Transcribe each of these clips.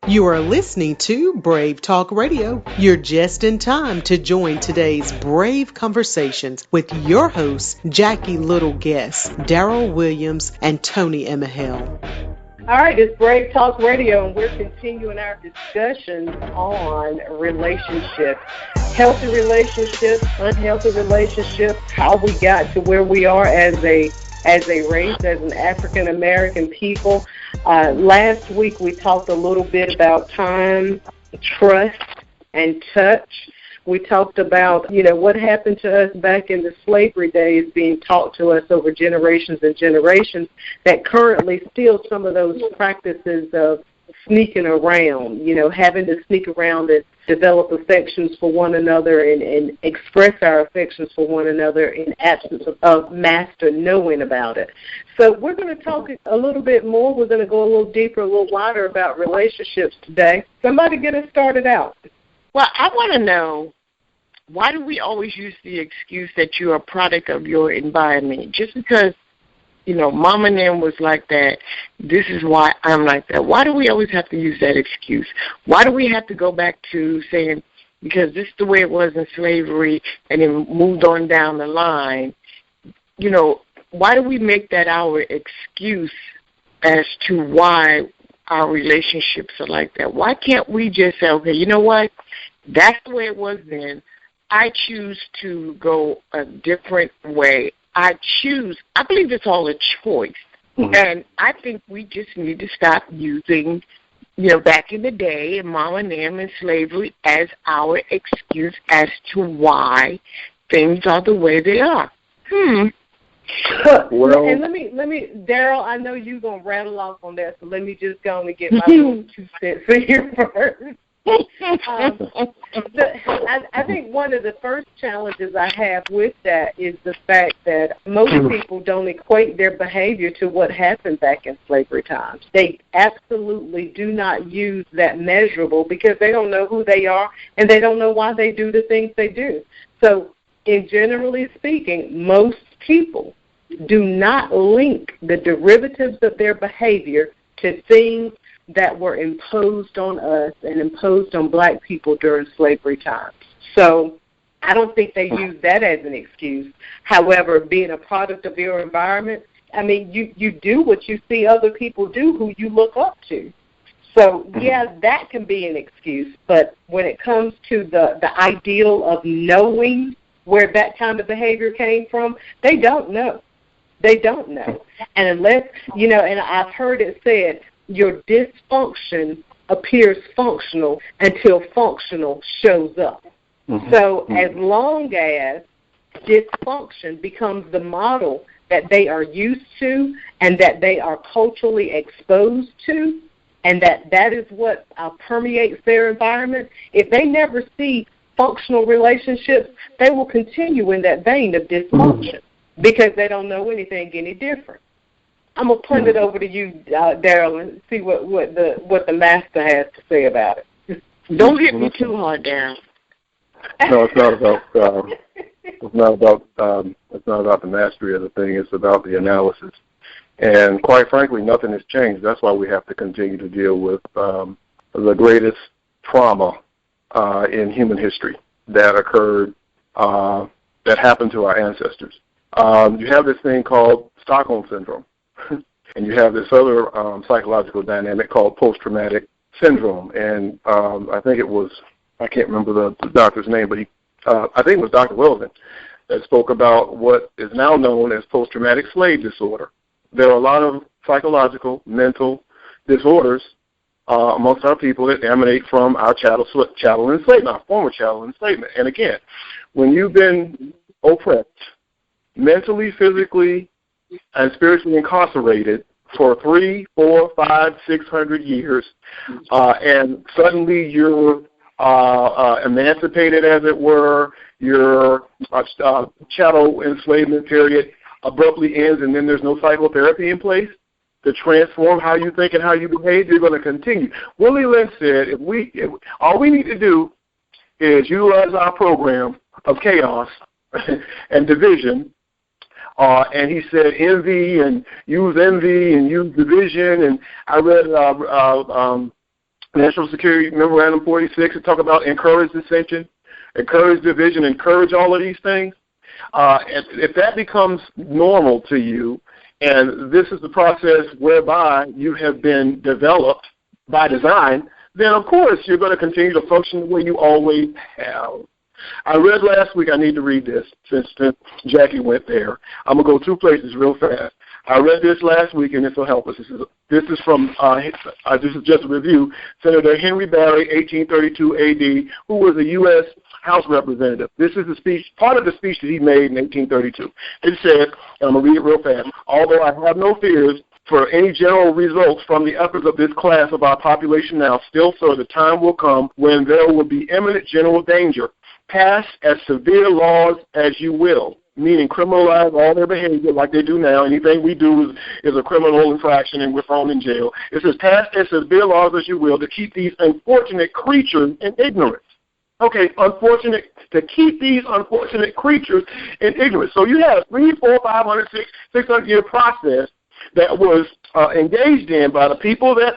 You are listening to Brave Talk Radio. You're just in time to join today's Brave Conversations with your hosts, Jackie Little Guest, Deryl Williams, and Toni Emehel. All right, it's Brave Talk Radio, and we're continuing our discussion on relationships. Healthy relationships, unhealthy relationships, how we got to where we are as a race, as an African-American people. Last week we talked a little bit about time, trust, and touch. We talked about, what happened to us back in the slavery days being taught to us over generations and generations, that currently still some of those practices of sneaking around, having to sneak around and develop affections for one another and express our affections for one another in absence of master knowing about it. So we're going to talk a little bit more. We're going to go a little deeper, a little wider about relationships today. Somebody get us started out. Well, I want to know, why do we always use the excuse that you're a product of your environment? Just because, Mama and them was like that, this is why I'm like that. Why do we always have to use that excuse? Why do we have to go back to saying, because this is the way it was in slavery and then moved on down the line? Why do we make that our excuse as to why our relationships are like that? Why can't we just say, okay, you know what? That's the way it was then. I choose to go a different way. I believe it's all a choice. Mm-hmm. And I think we just need to stop using, back in the day and Mama and them and slavery as our excuse as to why things are the way they are. Well, and let me, Deryl, I know you're going to rattle off on that, so let me just go on and get my little 2 cents in here first. I think one of the first challenges I have with that is the fact that most people don't equate their behavior to what happened back in slavery times. They absolutely do not use that measurable because they don't know who they are and they don't know why they do the things they do. So, in generally speaking, most people do not link the derivatives of their behavior to things that were imposed on us and imposed on black people during slavery times. So I don't think they use that as an excuse. However, being a product of your environment, you do what you see other people do who you look up to. So, yeah, that can be an excuse. But when it comes to the ideal of knowing where that kind of behavior came from, they don't know. They don't know. And unless, and I've heard it said, your dysfunction appears functional until functional shows up. Mm-hmm. So as long as dysfunction becomes the model that they are used to and that they are culturally exposed to, and that is what permeates their environment, if they never see functional relationships, they will continue in that vein of dysfunction because they don't know anything any different. I'm going to punt it over to you, Deryl, and see what the master has to say about it. Don't hit me too hard, Deryl. No, it's not about the mastery of the thing. It's about the analysis. And quite frankly, nothing has changed. That's why we have to continue to deal with the greatest trauma in human history that occurred, that happened to our ancestors. You have this thing called Stockholm Syndrome. And you have this other psychological dynamic called post-traumatic syndrome. And I think it was, I can't remember the doctor's name, but I think it was Dr. Weldon that spoke about what is now known as post-traumatic slave disorder. There are a lot of psychological, mental disorders amongst our people that emanate from our chattel enslavement, our former chattel enslavement. And again, when you've been oppressed, mentally, physically, and spiritually incarcerated for 300, 400, 500, 600 years, and suddenly you're emancipated, as it were, your chattel enslavement period abruptly ends, and then there's no psychotherapy in place to transform how you think and how you behave, you're going to continue. Willie Lynch said, if all we need to do is utilize our program of chaos and division And he said envy and use division. And I read National Security Memorandum 46 and talk about encourage dissension, encourage division, encourage all of these things. If that becomes normal to you, and this is the process whereby you have been developed by design, then of course you're going to continue to function the way you always have. I read last week, I need to read this since Jackie went there. I'm going to go two places real fast. I read this last week, and this will help us. This is from, this is just a review, Senator Henry Barry, 1832 A.D., who was a U.S. House Representative. This is the speech, part of the speech that he made in 1832. It says, and I'm going to read it real fast, although I have no fears for any general results from the efforts of this class of our population now, still so the time will come when there will be imminent general danger. Pass as severe laws as you will, meaning criminalize all their behavior like they do now. Anything we do is a criminal infraction and we're thrown in jail. It says pass as severe laws as you will to keep these unfortunate creatures in ignorance. Okay, to keep these unfortunate creatures in ignorance. So you have 300, 400, 500, 600 year process that was engaged in by the people that,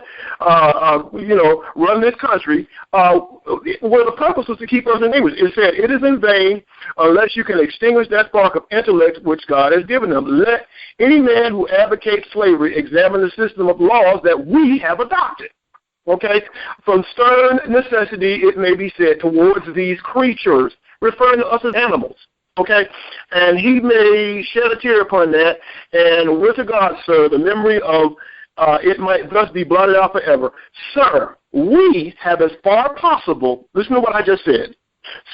run this country, where the purpose was to keep us in ignorance. It said, it is in vain unless you can extinguish that spark of intellect which God has given them. Let any man who advocates slavery examine the system of laws that we have adopted. Okay? From stern necessity, it may be said, towards these creatures, referring to us as animals. Okay, and he may shed a tear upon that, and would to God, sir, the memory of it might thus be blotted out forever. Sir, we have as far possible, listen to what I just said.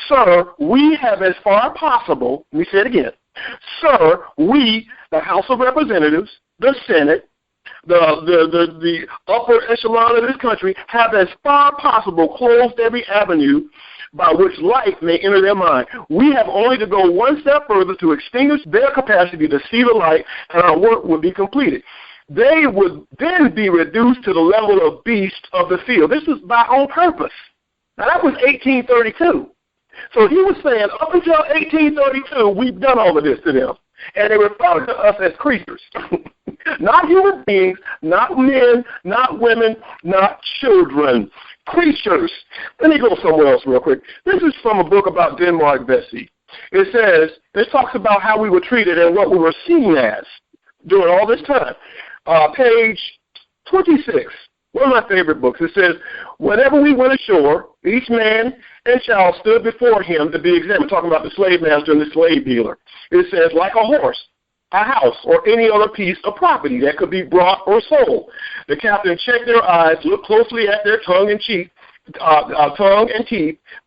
Sir, we have as far possible, let me say it again. Sir, we, the House of Representatives, the Senate, the upper echelon of this country, have as far possible closed every avenue by which light may enter their mind. We have only to go one step further to extinguish their capacity to see the light, and our work will be completed. They would then be reduced to the level of beasts of the field. This is by on purpose. Now, that was 1832. So he was saying, up until 1832, we've done all of this to them. And they refer to us as creatures. Not human beings, not men, not women, not children. Creatures. Let me go somewhere else real quick. This is from a book about Denmark Vesey. It says, this talks about how we were treated and what we were seen as during all this time. Page 26, one of my favorite books. It says, whenever we went ashore, each man and child stood before him to be examined. Talking about the slave master and the slave dealer. It says, like a horse, a house, or any other piece of property that could be brought or sold. The captain checked their eyes, looked closely at their tongue and teeth,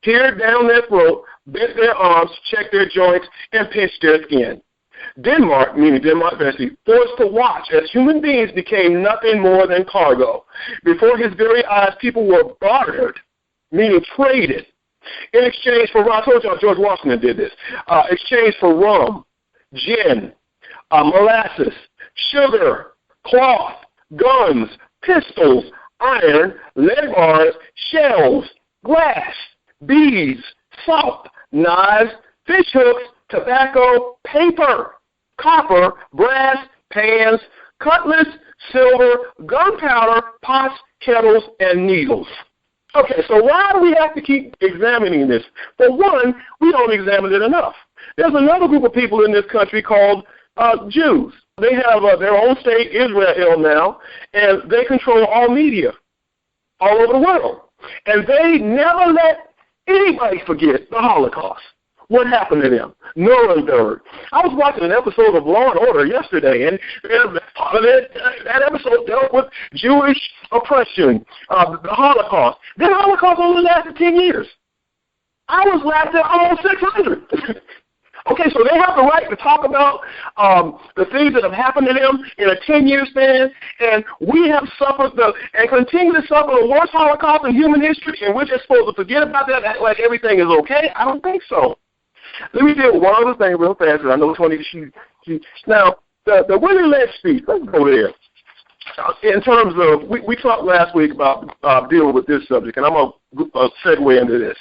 peered down their throat, bent their arms, checked their joints, and pinched their skin. Denmark, meaning Denmark Vesey, forced to watch as human beings became nothing more than cargo. Before his very eyes, people were bartered, meaning traded, in exchange for, I told y'all George Washington did this, exchange for rum, gin, molasses, sugar, cloth, guns, pistols, iron, lead bars, shells, glass, beads, salt, knives, fish hooks, tobacco, paper, copper, brass, pans, cutlass, silver, gunpowder, pots, kettles, and needles. Okay, so why do we have to keep examining this? For one, we don't examine it enough. There's another group of people in this country called Jews. They have their own state, Israel, now, and they control all media all over the world. And they never let anybody forget the Holocaust. What happened to them? Nuremberg. I was watching an episode of Law and Order yesterday, and that episode dealt with Jewish oppression, the Holocaust. That Holocaust only lasted 10 years. I was lasted almost 600. Okay, so they have the right to talk about the things that have happened to them in a 10-year span, and we have suffered and continue to suffer the worst Holocaust in human history, and we're just supposed to forget about that, act like everything is okay? I don't think so. Let me do one other thing real fast, because I know Toni, now, the women-led speech, let's go there. In terms of, we talked last week about dealing with this subject, and I'm going to segue into this.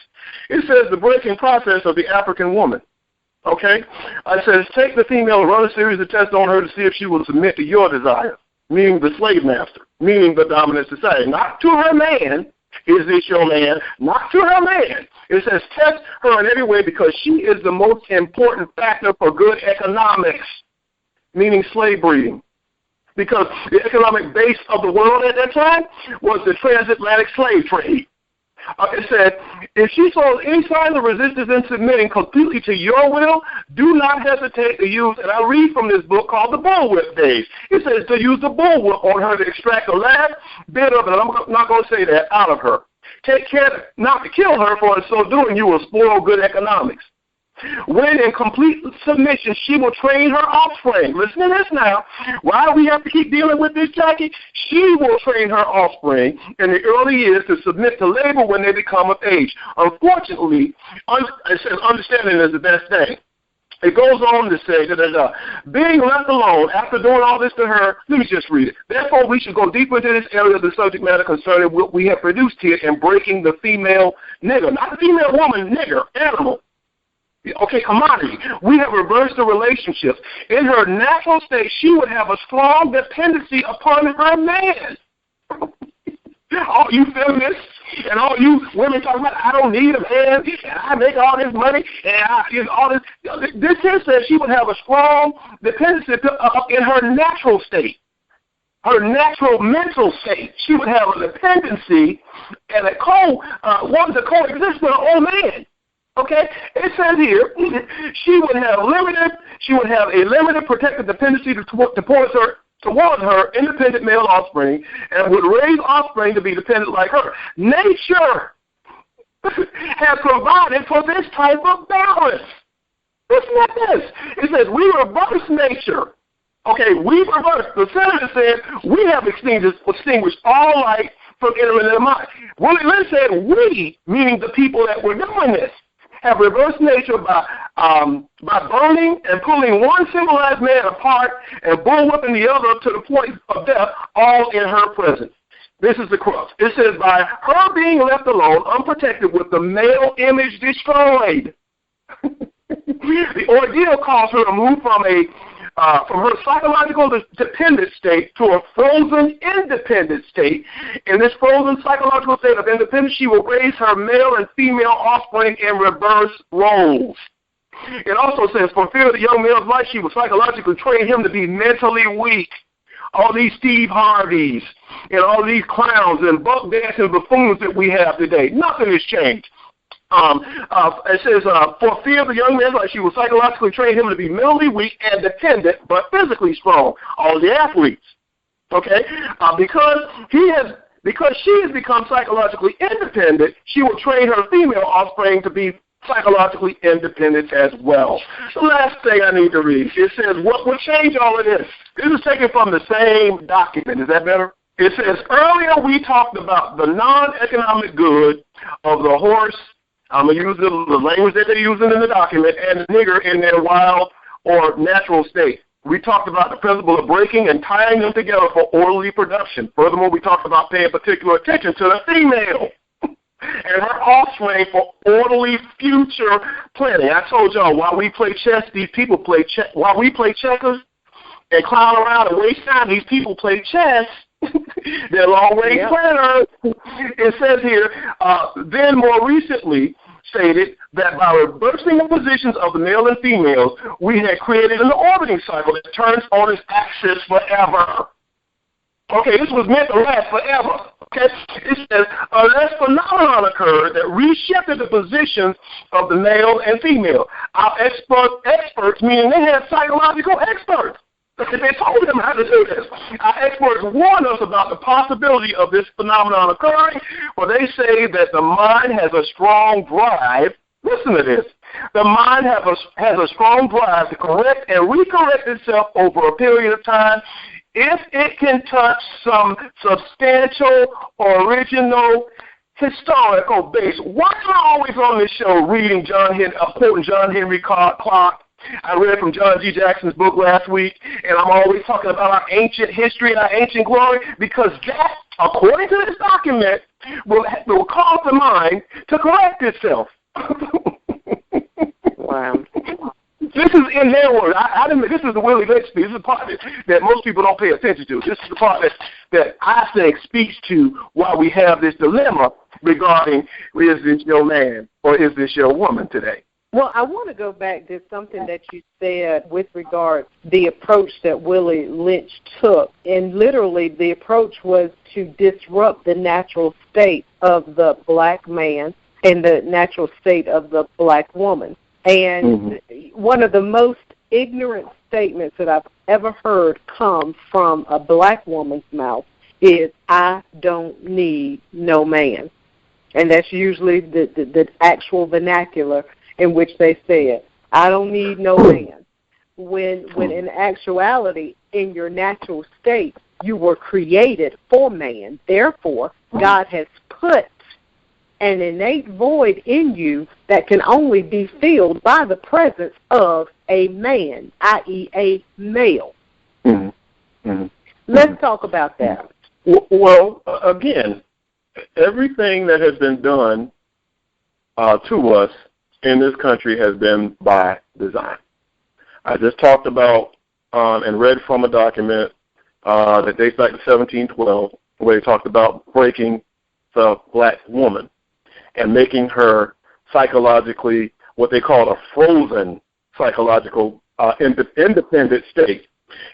It says the breaking process of the African woman. Okay? It says, take the female and run a series of tests on her to see if she will submit to your desire, meaning the slave master, meaning the dominant society. Not to her man, is this your man? Not to her man. It says, test her in every way because she is the most important factor for good economics, meaning slave breeding. Because the economic base of the world at that time was the transatlantic slave trade. It said, if she shows any sign of resistance in submitting completely to your will, do not hesitate to use, and I read from this book called The Bullwhip Days. It says to use the bullwhip on her to extract the last bit of it, and I'm not going to say that, out of her. Take care not to kill her, for in so doing you will spoil good economics. When in complete submission, she will train her offspring. Listen to this now. Why do we have to keep dealing with this, Jackie? She will train her offspring in the early years to submit to labor when they become of age. Unfortunately, it says understanding is the best thing. It goes on to say that being left alone after doing all this to her, let me just read it. Therefore, we should go deeper into this area of the subject matter concerning what we have produced here in breaking the female nigger. Not the female woman, nigger, animal. Okay, commodity. We have reversed the relationships. In her natural state, she would have a strong dependency upon her man. All you feminists and all you women talking about, I don't need a man, and I make all this money, and I get all this. This here says she would have a strong dependency in her natural state. Her natural mental state. She would have a dependency and wanting to coexist with her own man. Okay, it says here she would have a limited protected dependency towards her independent male offspring, and would raise offspring to be dependent like her. Nature has provided for this type of balance. Listen to this. It says we reverse nature. Okay, we reverse. The senator said we have extinguished all light from entering the mind. Willie Lynn said we, meaning the people that were doing this, have reversed nature by burning and pulling one civilized man apart and bullwhipping the other to the point of death, all in her presence. This is the crux. It says, by her being left alone, unprotected, with the male image destroyed, the ordeal caused her to move from her psychological dependent state to a frozen independent state. In this frozen psychological state of independence, she will raise her male and female offspring in reverse roles. It also says, for fear of the young male's life, she will psychologically train him to be mentally weak. All these Steve Harveys and all these clowns and buck dancing buffoons that we have today, nothing has changed. It says, for fear of the young man's life, she will psychologically train him to be mentally weak and dependent, but physically strong. All the athletes, okay? Because she has become psychologically independent, she will train her female offspring to be psychologically independent as well. The last thing I need to read, it says, what will change all of this? This is taken from the same document. Is that better? It says, earlier we talked about the non-economic good of the horse. I'm going to use the language that they're using in the document, and the nigger in their wild or natural state. We talked about the principle of breaking and tying them together for orderly production. Furthermore, we talked about paying particular attention to the female and her offspring for orderly future planning. I told y'all, while we play chess, these people play chess. While we play checkers and clown around and waste time, these people play chess. They're long-range planners. It says here, then more recently stated that by reversing the positions of the male and females, we had created an orbiting cycle that turns on its axis forever. Okay, this was meant to last forever. Okay, it says, unless phenomenon occurred that reshifted the positions of the male and female. Our experts, meaning they had psychological experts, they told them how to do this. Our experts warn us about the possibility of this phenomenon occurring, where they say that the mind has a strong drive. Listen to this. The mind has a strong drive to correct and recorrect itself over a period of time if it can touch some substantial, original, historical base. Why am I always on this show reading quoting John Henry Clark? I read from John G. Jackson's book last week, and I'm always talking about our ancient history and our ancient glory, because that, according to this document, will cause the mind to correct itself. Wow. this is in their word. This is the Willie Lynch speech. This is the part that most people don't pay attention to. This is the part that I think speaks to why we have this dilemma regarding, is this your man or is this your woman today? Well, I want to go back to something that you said with regard to the approach that Willie Lynch took. And literally the approach was to disrupt the natural state of the black man and the natural state of the black woman. And one of the most ignorant statements that I've ever heard come from a black woman's mouth is, I don't need no man. And that's usually the actual vernacular in which they say it. I don't need no man. When in actuality, in your natural state, you were created for man. Therefore, God has put an innate void in you that can only be filled by the presence of a man, i.e. a male. Let's talk about that. Well, again, everything that has been done to us in this country has been by design. I just talked about and read from a document that dates back to 1712, where they talked about breaking the black woman and making her psychologically what they call a frozen psychological independent state.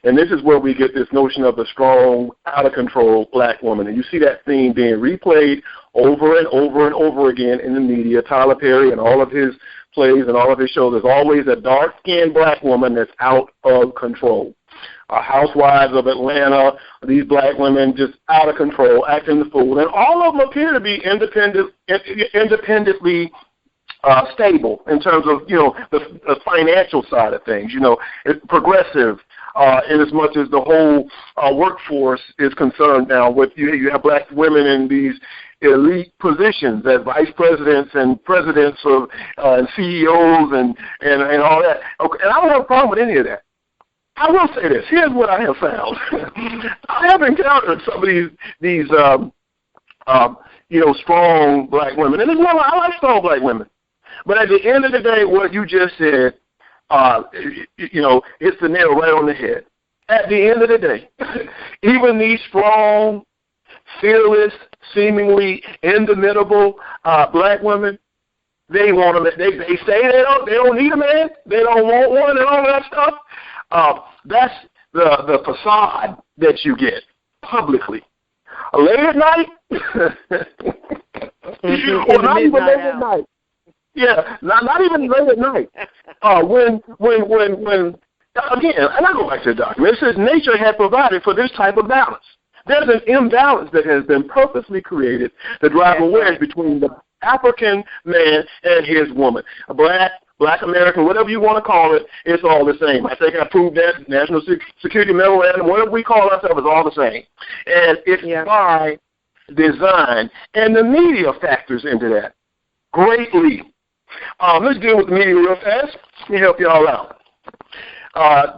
And this is where we get this notion of the strong, out-of-control black woman. And you see that theme being replayed over and over and over again in the media. Tyler Perry and all of his plays and all of his shows, there's always a dark-skinned black woman that's out of control. Housewives of Atlanta, these black women just out of control, acting the fool. And all of them appear to be independently stable in terms of, the financial side of things. It's progressive in as much as the whole workforce is concerned now. With you have black women in these elite positions as vice presidents and presidents of and CEOs and all that. Okay, and I don't have a problem with any of that. I will say this. Here's what I have found. I have encountered some of these strong black women, and I like strong black women. But at the end of the day, what you just said, it's the nail right on the head. At the end of the day, even these strong, fearless, seemingly indomitable black women, they want them. They say they don't need a man. They don't want one and all that stuff. That's the facade that you get publicly. Late at night, or not even late at night. Yeah, not even late at night. When again, and I go back to the document. It says nature had provided for this type of balance. There's an imbalance that has been purposely created to drive a wedge between the African man and his woman. A black American, whatever you want to call it, it's all the same. I think I proved that. National Security Memorandum, whatever we call ourselves, is all the same. And it's by design. And the media factors into that greatly. Let's deal with the media real fast. Let me help you all out.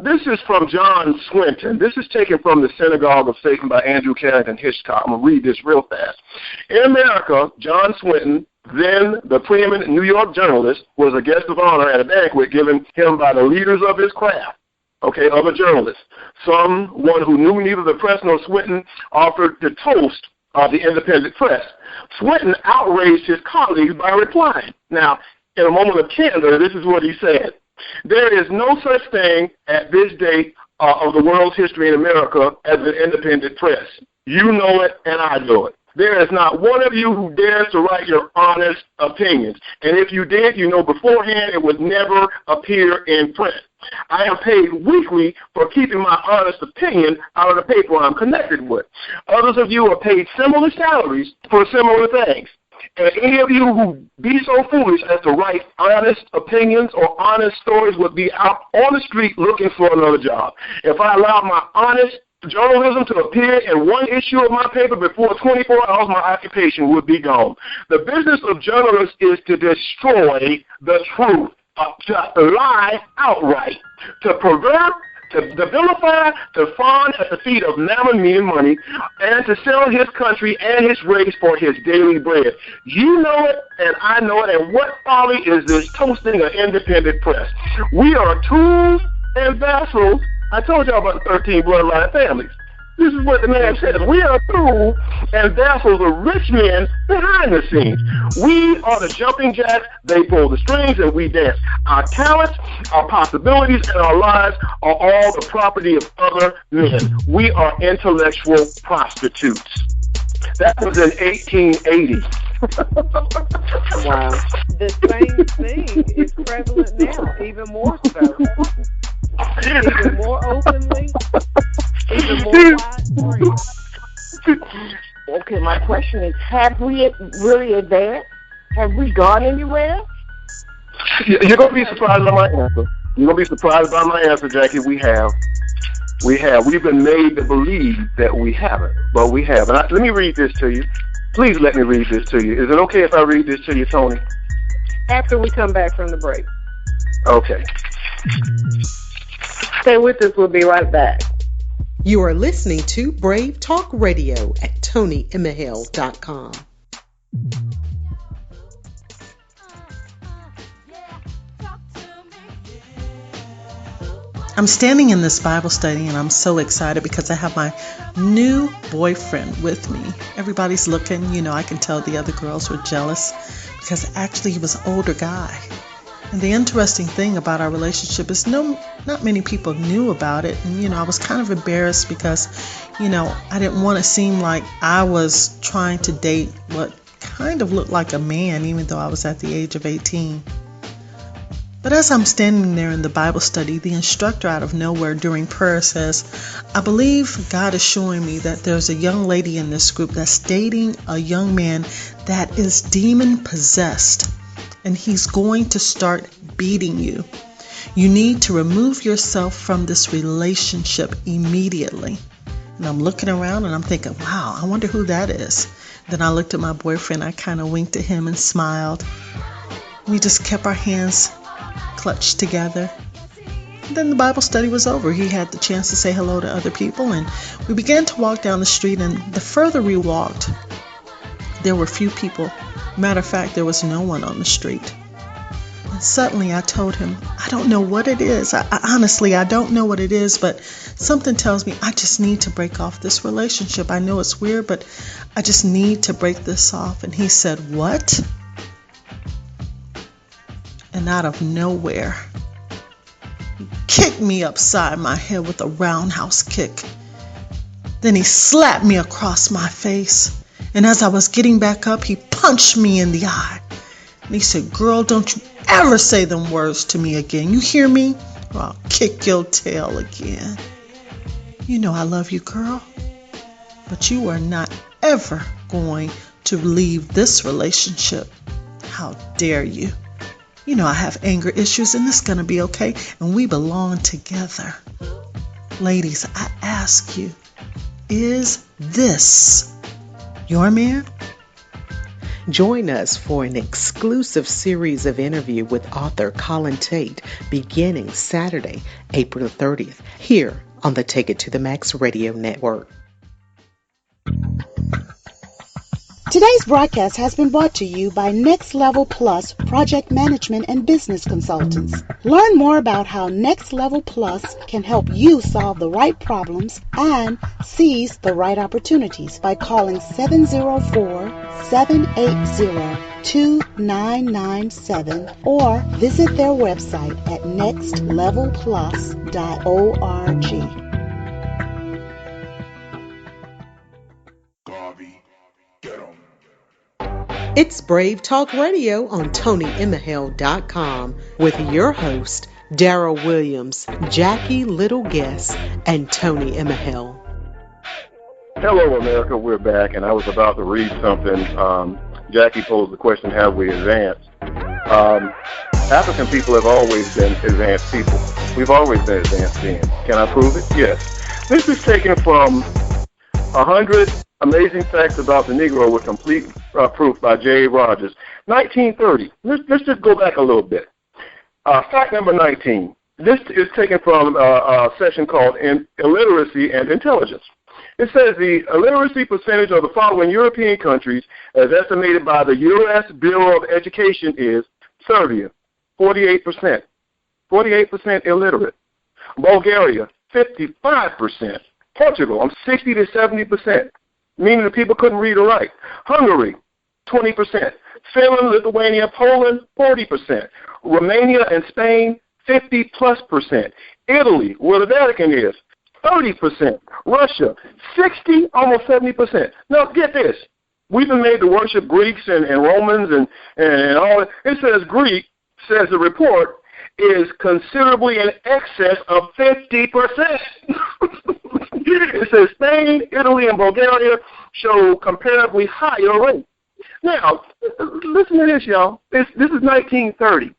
This is from John Swinton. This is taken from The Synagogue of Satan by Andrew Carrington Hitchcock. I'm going to read this real fast. In America, John Swinton, then the preeminent New York journalist, was a guest of honor at a banquet given him by the leaders of his craft, of a journalist. Someone who knew neither the press nor Swinton offered to toast the independent press. Swinton outraged his colleagues by replying. Now, in a moment of candor, this is what he said. There is no such thing at this date of the world's history in America as an independent press. You know it, and I know it. There is not one of you who dares to write your honest opinions. And if you did, you know beforehand it would never appear in print. I am paid weekly for keeping my honest opinion out of the paper I'm connected with. Others of you are paid similar salaries for similar things. And any of you who be so foolish as to write honest opinions or honest stories would be out on the street looking for another job. If I allowed my honest journalism to appear in one issue of my paper before 24 hours, my occupation would be gone. The business of journalists is to destroy the truth, to lie outright, to pervert, to vilify, to fawn at the feet of mammon, meaning money, and to sell his country and his race for his daily bread. You know it, and I know it, and what folly is this toasting an independent press? We are tools and vassals. I told y'all about the 13 bloodline families. This is what the man says. We are tools and vassals of rich men behind the scenes. We are the jumping jacks. They pull the strings and we dance. Our talents, our possibilities, and our lives are all the property of other men. We are intellectual prostitutes. That was in 1880. Wow. The same thing is prevalent now, even more so. Even more openly, even more widespread. Okay, my question is, have we really advanced? Have we gone anywhere? You're going to be surprised by my answer. You're going to be surprised by my answer, Jackie. We have. We've been made to believe that we haven't, but we have. And let me read this to you. Please let me read this to you. Is it okay if I read this to you, Toni? After we come back from the break. Okay. Stay with us. We'll be right back. You are listening to Brave Talk Radio at ToniEmehel.com. I'm standing in this Bible study and I'm so excited because I have my new boyfriend with me. Everybody's looking, I can tell the other girls were jealous because actually he was an older guy. And the interesting thing about our relationship is not many people knew about it. And, I was kind of embarrassed because, I didn't want to seem like I was trying to date what kind of looked like a man, even though I was at the age of 18. But as I'm standing there in the Bible study, the instructor out of nowhere during prayer says, I believe God is showing me that there's a young lady in this group that's dating a young man that is demon possessed. And he's going to start beating you. You need to remove yourself from this relationship immediately. And I'm looking around and I'm thinking, wow, I wonder who that is. Then I looked at my boyfriend. I kind of winked at him and smiled. We just kept our hands clutched together. And then the Bible study was over. He had the chance to say hello to other people. And we began to walk down the street. And the further we walked, there were few people. Matter of fact, there was no one on the street. And suddenly I told him, I don't know what it is. Honestly, I don't know what it is, but something tells me I just need to break off this relationship. I know it's weird, but I just need to break this off. And he said, what? And out of nowhere, he kicked me upside my head with a roundhouse kick. Then he slapped me across my face. And as I was getting back up, he punched me in the eye. And he said, girl, don't you ever say them words to me again. You hear me? Or I'll kick your tail again. You know I love you, girl. But you are not ever going to leave this relationship. How dare you? You know I have anger issues and it's going to be okay. And we belong together. Ladies, I ask you, is this your man? Join us for an exclusive series of interview with author Colin Tate beginning Saturday, April 30th, here on the Take It to the Maxx Radio Network. Today's broadcast has been brought to you by Next Level Plus Project Management and Business Consultants. Learn more about how Next Level Plus can help you solve the right problems and seize the right opportunities by calling 704-780-2997 or visit their website at nextlevelplus.org. It's Brave Talk Radio on ToniEmehel.com with your host, Deryl Williams, Jackie Little Guess, and Toni Emehel. Hello, America. We're back, and I was about to read something. Jackie posed the question, have we advanced? African people have always been advanced people. We've always been advanced beings. Can I prove it? Yes. This is taken from 100 Amazing Facts About the Negro with Complete Proof by J. Rogers. 1930. Let's just go back a little bit. Fact number 19. This is taken from a session called Illiteracy and Intelligence. It says the illiteracy percentage of the following European countries, as estimated by the U.S. Bureau of Education, is Serbia, 48%. 48% illiterate. Bulgaria, 55%. Portugal, 60 to 70%, meaning the people couldn't read or write. Hungary, 20%. Finland, Lithuania, Poland, 40%. Romania and Spain, 50+%. Italy, where the Vatican is, 30%. Russia, 60, almost 70%. Now, get this. We've been made to worship Greeks and Romans and all. It says Greek, says the report, is considerably in excess of 50%. It says Spain, Italy, and Bulgaria show comparatively higher rates. Now, listen to this, y'all. This is 1930.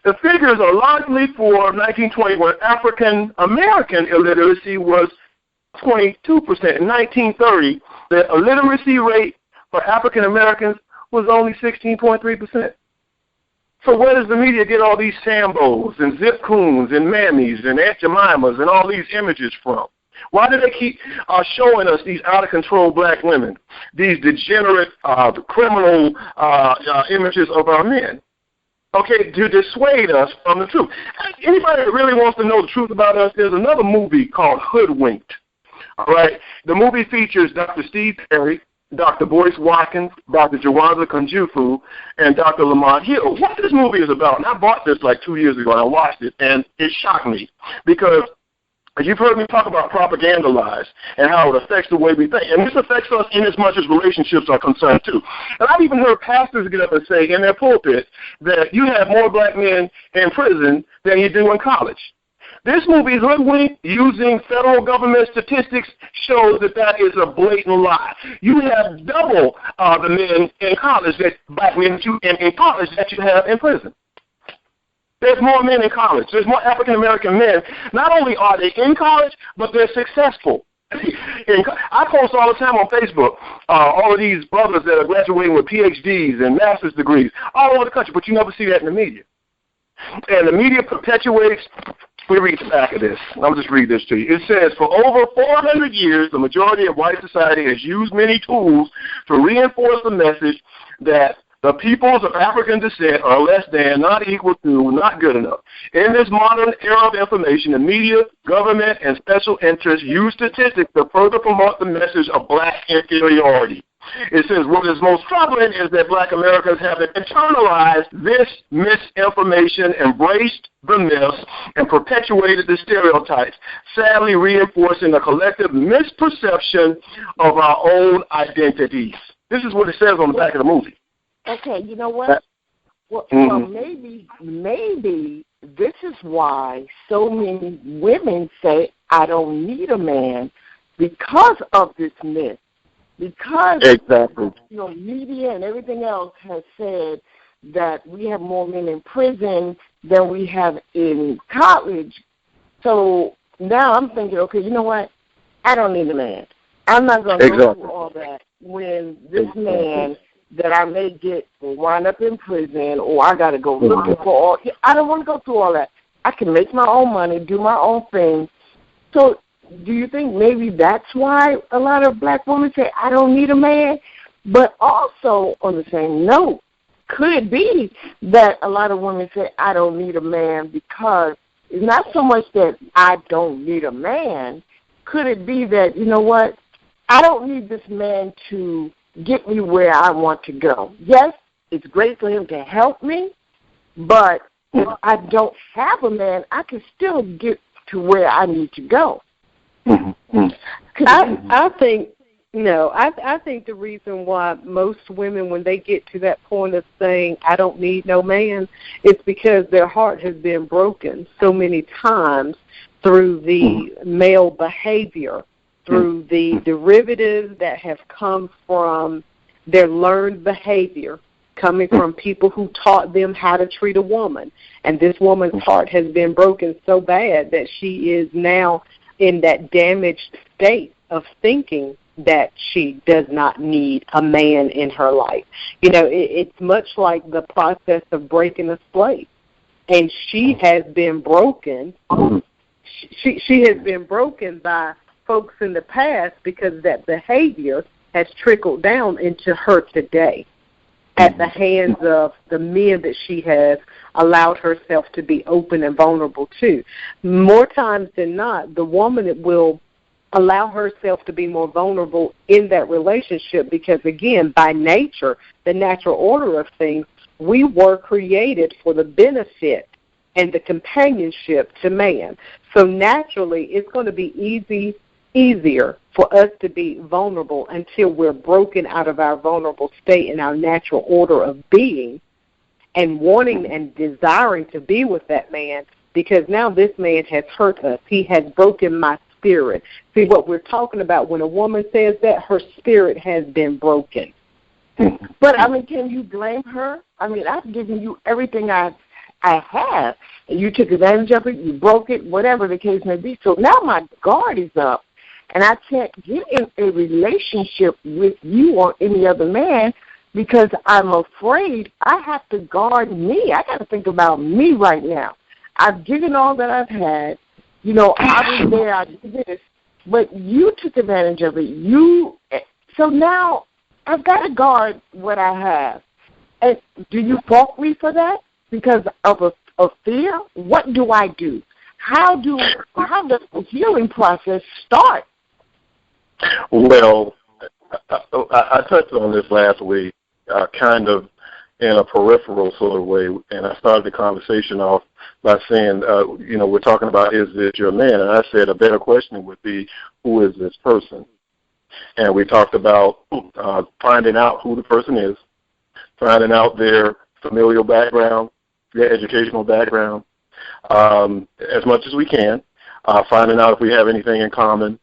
The figures are largely for 1920, where African-American illiteracy was 22%. In 1930, the illiteracy rate for African-Americans was only 16.3%. So where does the media get all these Sambos and Zip Coons and Mammies and Aunt Jemimas and all these images from? Why do they keep showing us these out-of-control black women, these degenerate, criminal images of our men? Okay, to dissuade us from the truth. Anybody that really wants to know the truth about us, there's another movie called Hoodwinked. All right? The movie features Dr. Steve Perry, Dr. Boyce Watkins, Dr. Jawanza Kunjufu, and Dr. Lamont Hill. What this movie is about, and I bought this like 2 years ago, and I watched it, and it shocked me because you've heard me talk about propaganda lies and how it affects the way we think. And this affects us in as much as relationships are concerned, too. And I've even heard pastors get up and say in their pulpit that you have more black men in prison than you do in college. This movie, Hoodwinked, using federal government statistics, shows that that is a blatant lie. You have double the men in college, that black men in college that you have in prison. There's more men in college. There's more African-American men. Not only are they in college, but they're successful. I post all the time on Facebook all of these brothers that are graduating with PhDs and master's degrees all over the country, but you never see that in the media. And the media perpetuates. We read the back of this. I'll just read this to you. It says, for over 400 years, the majority of white society has used many tools to reinforce the message that the peoples of African descent are less than, not equal to, not good enough. In this modern era of information, the media, government, and special interests use statistics to further promote the message of black inferiority. It says what is most troubling is that black Americans have internalized this misinformation, embraced the myths, and perpetuated the stereotypes, sadly reinforcing a collective misperception of our own identities. This is what it says on the back of the movie. Okay, you know what? Well, maybe this is why so many women say, I don't need a man, because of this myth. Because exactly. Media and everything else has said that we have more men in prison than we have in college. So now I'm thinking, okay, you know what? I don't need a man. I'm not going to go through all that when this man that I may get will wind up in prison, or I got to go looking for all. I don't want to go through all that. I can make my own money, do my own thing. So do you think maybe that's why a lot of black women say, I don't need a man? But also, on the same note, could it be that a lot of women say, I don't need a man because it's not so much that I don't need a man. Could it be that, you know what, I don't need this man to get me where I want to go? Yes, it's great for him to help me, but if I don't have a man, I can still get to where I need to go. I think I think the reason why most women, when they get to that point of saying, I don't need no man, it's because their heart has been broken so many times through the male behavior, through the derivatives that have come from their learned behavior, coming from people who taught them how to treat a woman. And this woman's heart has been broken so bad that she is now in that damaged state of thinking that she does not need a man in her life. It's much like the process of breaking a slate. and she has been broken. She has been broken by folks in the past because that behavior has trickled down into her today at the hands of the men that she has allowed herself to be open and vulnerable to. More times than not, the woman will allow herself to be more vulnerable in that relationship because, again, by nature, the natural order of things, we were created for the benefit and the companionship to man. So naturally, it's going to be easier for us to be vulnerable until we're broken out of our vulnerable state and our natural order of being and wanting and desiring to be with that man, because now this man has hurt us. He has broken my spirit. See, what we're talking about when a woman says that, her spirit has been broken. But, I mean, can you blame her? I mean, I've given you everything I have, and you took advantage of it, you broke it, whatever the case may be. So now my guard is up, and I can't get in a relationship with you or any other man because I'm afraid I have to guard me. I got to think about me right now. I've given all that I've had. You know, I was there, I did this, but you took advantage of it. So now I've got to guard what I have. And do you fault me for that? Because of fear? What do I do? How does the healing process start? Well, I touched on this last week, kind of in a peripheral sort of way, and I started the conversation off by saying, we're talking about, is this your man? And I said a better question would be, who is this person? And we talked about finding out who the person is, finding out their familial background, their educational background, as much as we can, finding out if we have anything in common.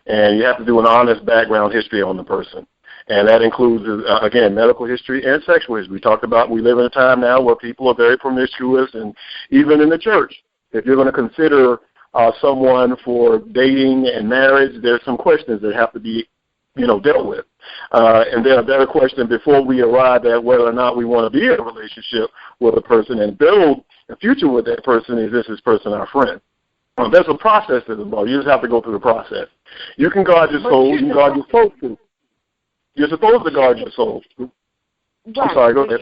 And you have to do an honest background history on the person. And that includes, again, medical history and sexual history. We talked about we live in a time now where people are very promiscuous, and even in the church, if you're going to consider someone for dating and marriage, there's some questions that have to be, dealt with. And then a better question before we arrive at whether or not we want to be in a relationship with a person and build a future with that person is this person our friend? There's a process that's involved. You just have to go through the process. You can guard your soul. You can guard your soul too. You're supposed to guard your soul. Right. I'm sorry, go ahead.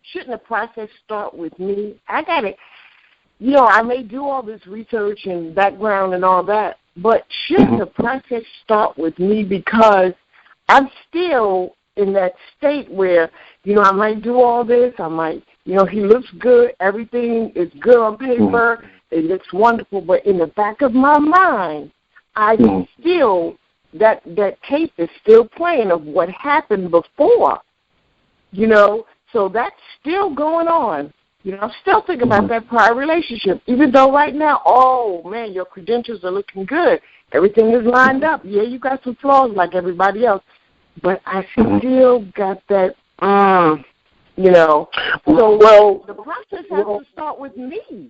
Shouldn't the process start with me? I got to, I may do all this research and background and all that, but shouldn't the process start with me because I'm still in that state where, I might do all this, I might, he looks good, everything is good on paper, it looks wonderful, but in the back of my mind, I still, that tape is still playing of what happened before, so that's still going on. I'm still thinking about that prior relationship, even though right now, oh, man, your credentials are looking good. Everything is lined up. Yeah, you got some flaws like everybody else, but I still got that, So, the process has to start with me.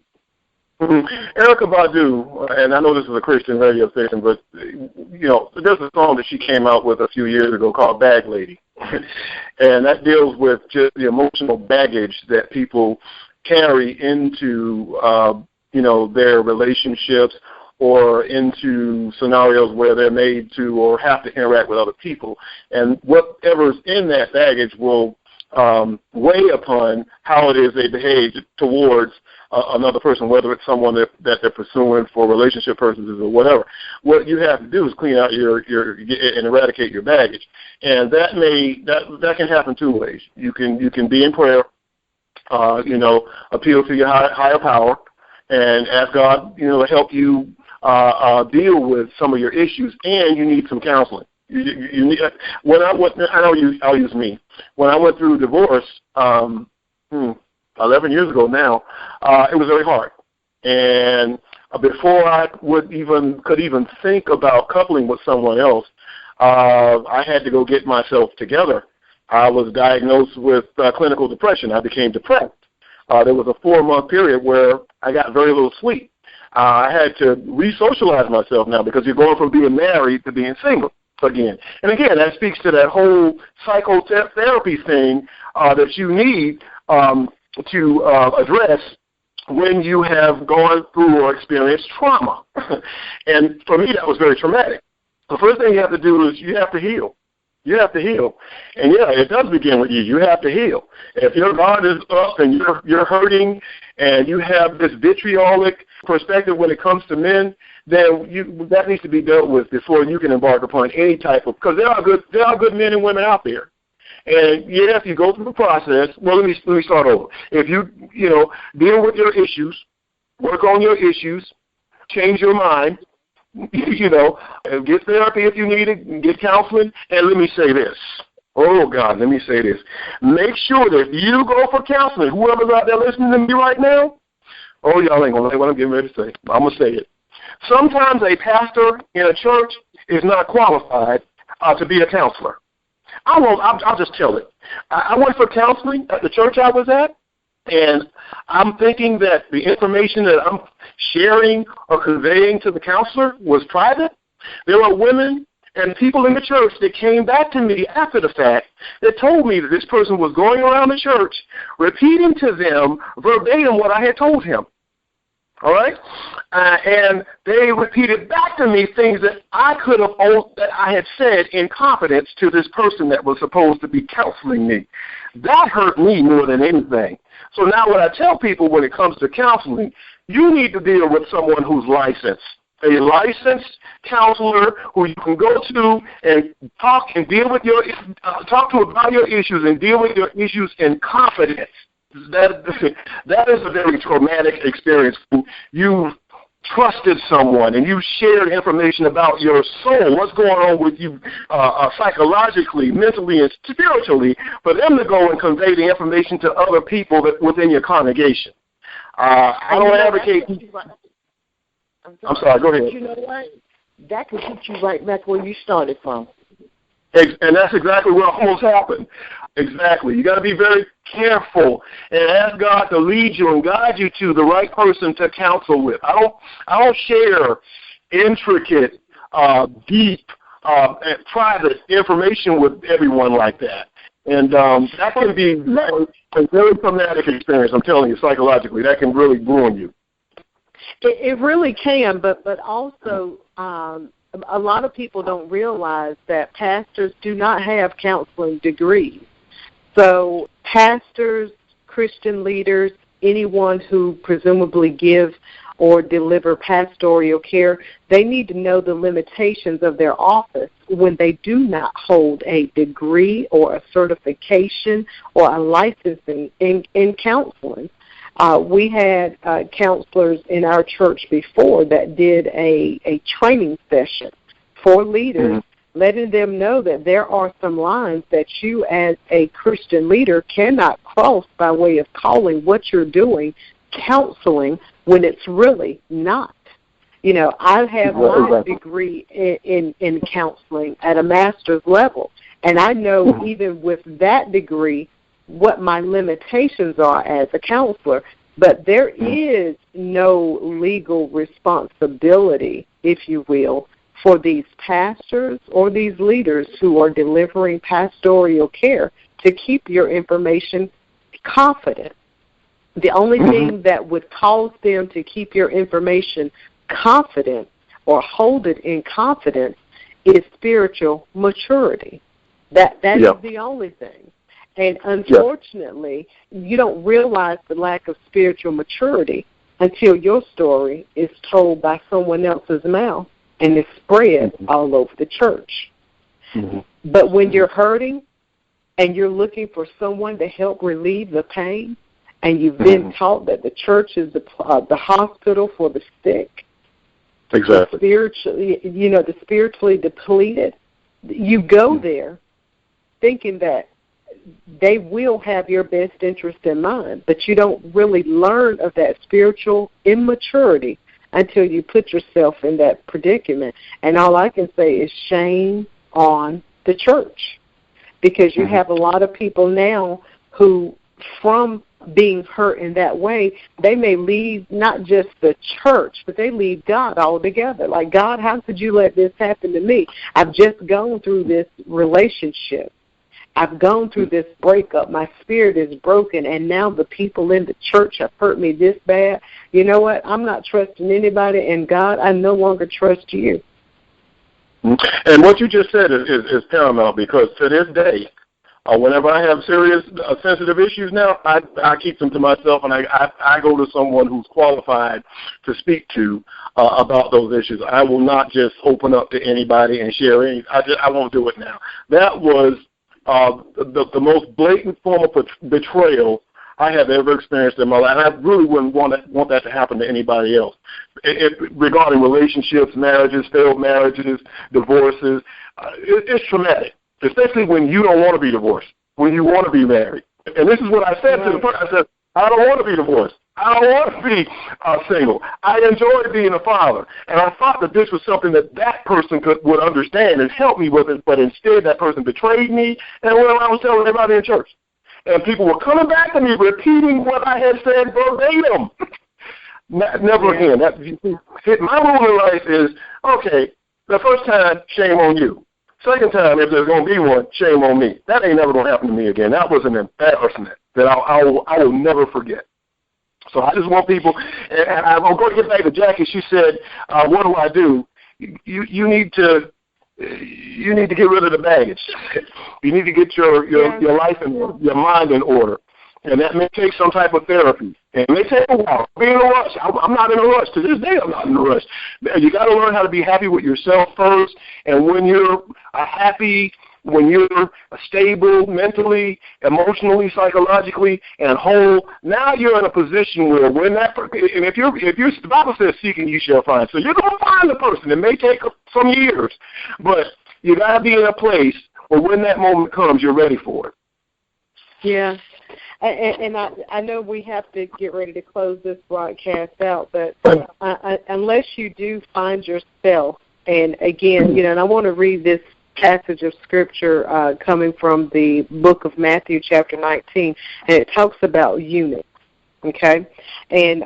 Erykah Badu, and I know this is a Christian radio station, but, there's a song that she came out with a few years ago called Bag Lady. And that deals with just the emotional baggage that people carry into, their relationships or into scenarios where they're made to or have to interact with other people. And whatever's in that baggage will weigh upon how it is they behave towards another person, whether it's someone that they're pursuing for relationship purposes or whatever. What you have to do is clean out your and eradicate your baggage, and that can happen two ways. You can be in prayer, appeal to your higher power, and ask God, to help you deal with some of your issues, and you need some counseling. You need. I'll use me. When I went through divorce, 11 years ago now, it was very hard. And before I could even think about coupling with someone else, I had to go get myself together. I was diagnosed with clinical depression. I became depressed. There was a 4-month period where I got very little sleep. I had to re-socialize myself now because you're going from being married to being single again. And again, that speaks to that whole psychotherapy thing that you need address when you have gone through or experienced trauma. And for me, that was very traumatic. The first thing you have to do is you have to heal. You have to heal. And, yeah, it does begin with you. You have to heal. If your guard is up and you're hurting and you have this vitriolic perspective when it comes to men, then that needs to be dealt with before you can embark upon any type of, because there are good men and women out there. And yes, you go through the process. Well, let me start over. If you deal with your issues, work on your issues, change your mind, get therapy if you need it, get counseling. And let me say this. Oh, God, let me say this. Make sure that if you go for counseling, whoever's out there listening to me right now, oh, y'all ain't going to say what I'm getting ready to say. I'm going to say it. Sometimes a pastor in a church is not qualified to be a counselor. I'll just tell it. I went for counseling at the church I was at, and I'm thinking that the information that I'm sharing or conveying to the counselor was private. There were women and people in the church that came back to me after the fact that told me that this person was going around the church repeating to them verbatim what I had told him. All right? And they repeated back to me things that that I had said in confidence to this person that was supposed to be counseling me. That hurt me more than anything. So now what I tell people when it comes to counseling, you need to deal with someone who's licensed, a licensed counselor who you can go to and talk to about your issues and deal with your issues in confidence. That is a very traumatic experience. You've trusted someone and you shared information about your soul, what's going on with you psychologically, mentally, and spiritually, for them to go and convey the information to other people within your congregation. I don't advocate. I'm sorry, go ahead. You know what? That can put you right back where you started from. And that's exactly what almost happened. Exactly. You got to be very careful and ask God to lead you and guide you to the right person to counsel with. I don't share intricate, deep, private information with everyone like that. And that can be a very traumatic experience, I'm telling you, psychologically. That can really ruin you. It really can, but also a lot of people don't realize that pastors do not have counseling degrees. So pastors, Christian leaders, anyone who presumably give or deliver pastoral care, they need to know the limitations of their office when they do not hold a degree or a certification or a licensing in counseling. We had counselors in our church before that did a training session for leaders, letting them know that there are some lines that you as a Christian leader cannot cross by way of calling what you're doing counseling when it's really not. I have my degree in counseling at a master's level, and I know even with that degree what my limitations are as a counselor, but there is no legal responsibility, if you will, for these pastors or these leaders who are delivering pastoral care to keep your information confident. The only thing that would cause them to keep your information confident or hold it in confidence is spiritual maturity. That is the only thing. And unfortunately, you don't realize the lack of spiritual maturity until your story is told by someone else's mouth and is spread all over the church. But when you're hurting and you're looking for someone to help relieve the pain, and you've been taught that the church is the hospital for the sick, exactly, the spiritually depleted, you go there thinking that they will have your best interest in mind, but you don't really learn of that spiritual immaturity until you put yourself in that predicament. And all I can say is shame on the church, because you have a lot of people now who, from being hurt in that way, they may leave not just the church, but they leave God altogether. Like, God, how could you let this happen to me? I've just gone through this relationship. I've gone through this breakup. My spirit is broken, and now the people in the church have hurt me this bad. You know what? I'm not trusting anybody, and God, I no longer trust you. And what you just said is paramount, because to this day, whenever I have serious sensitive issues now, I keep them to myself, and I go to someone who's qualified to speak to about those issues. I will not just open up to anybody and share any. I won't do it now. That was the most blatant form of betrayal I have ever experienced in my life. And I really wouldn't want that to happen to anybody else. Regarding relationships, marriages, failed marriages, divorces, it's traumatic, especially when you don't want to be divorced, when you want to be married. And this is what I said to the person. I said, I don't want to be divorced. I don't want to be single. I enjoy being a father. And I thought that this was something that person would understand and help me with it, but instead that person betrayed me, and I was telling everybody in church. And people were coming back to me repeating what I had said verbatim. Never again. My rule in life is, okay, the first time, shame on you. Second time, if there's going to be one, shame on me. That ain't never going to happen to me again. That was an embarrassment that I will never forget. So I just want people, and I'm going to get back to Jackie. She said, what do I do? You need to get rid of the baggage. You need to get your life and your mind in order. And that may take some type of therapy. And it may take a while. Be in a rush. I'm not in a rush. To this day, I'm not in a rush. You got to learn how to be happy with yourself first. And when you're happy, when you're stable mentally, emotionally, psychologically, and whole, now you're in a position where when that and if you're the Bible says, seek and you shall find. So you're going to find the person. It may take some years, but you got to be in a place where when that moment comes, you're ready for it. Yeah. And I know we have to get ready to close this broadcast out, but unless you do find yourself, and again, and I want to read this passage of Scripture coming from the book of Matthew, chapter 19, and it talks about eunuchs, okay? And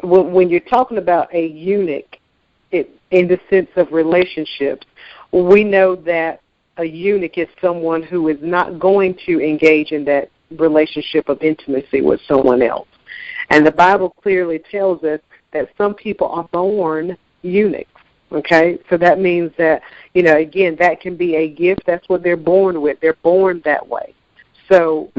when you're talking about a eunuch, in the sense of relationships, we know that a eunuch is someone who is not going to engage in that relationship of intimacy with someone else. And the Bible clearly tells us that some people are born eunuchs, okay? So that means that, again, that can be a gift. That's what they're born with. They're born that way. So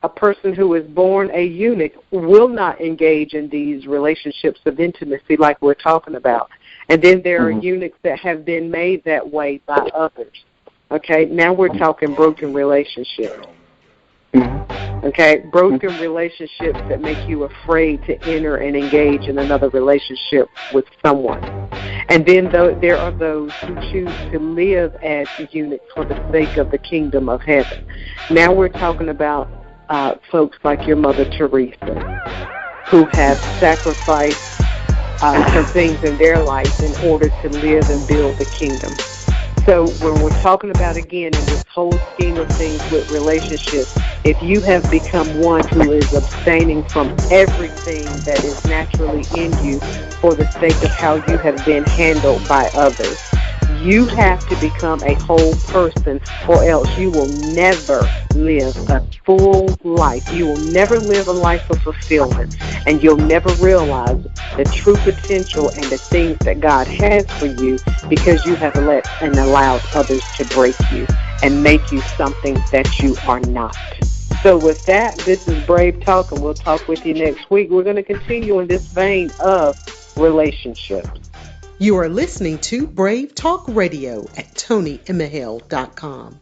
a person who is born a eunuch will not engage in these relationships of intimacy like we're talking about. And then there are eunuchs that have been made that way by others, okay? Now we're talking broken relationships. Okay, broken relationships that make you afraid to enter and engage in another relationship with someone. And then there are those who choose to live as eunuchs for the sake of the kingdom of heaven. Now we're talking about folks like your Mother Teresa, who have sacrificed some things in their life in order to live and build the kingdom. So when we're talking about, again, in this whole scheme of things with relationships, if you have become one who is abstaining from everything that is naturally in you for the sake of how you have been handled by others, you have to become a whole person, or else you will never live a full life. You will never live a life of fulfillment, and you'll never realize the true potential and the things that God has for you because you have let and allowed others to break you and make you something that you are not. So with that, this is Brave Talk, and we'll talk with you next week. We're going to continue in this vein of relationships. You are listening to Brave Talk Radio at ToniEmehel.com.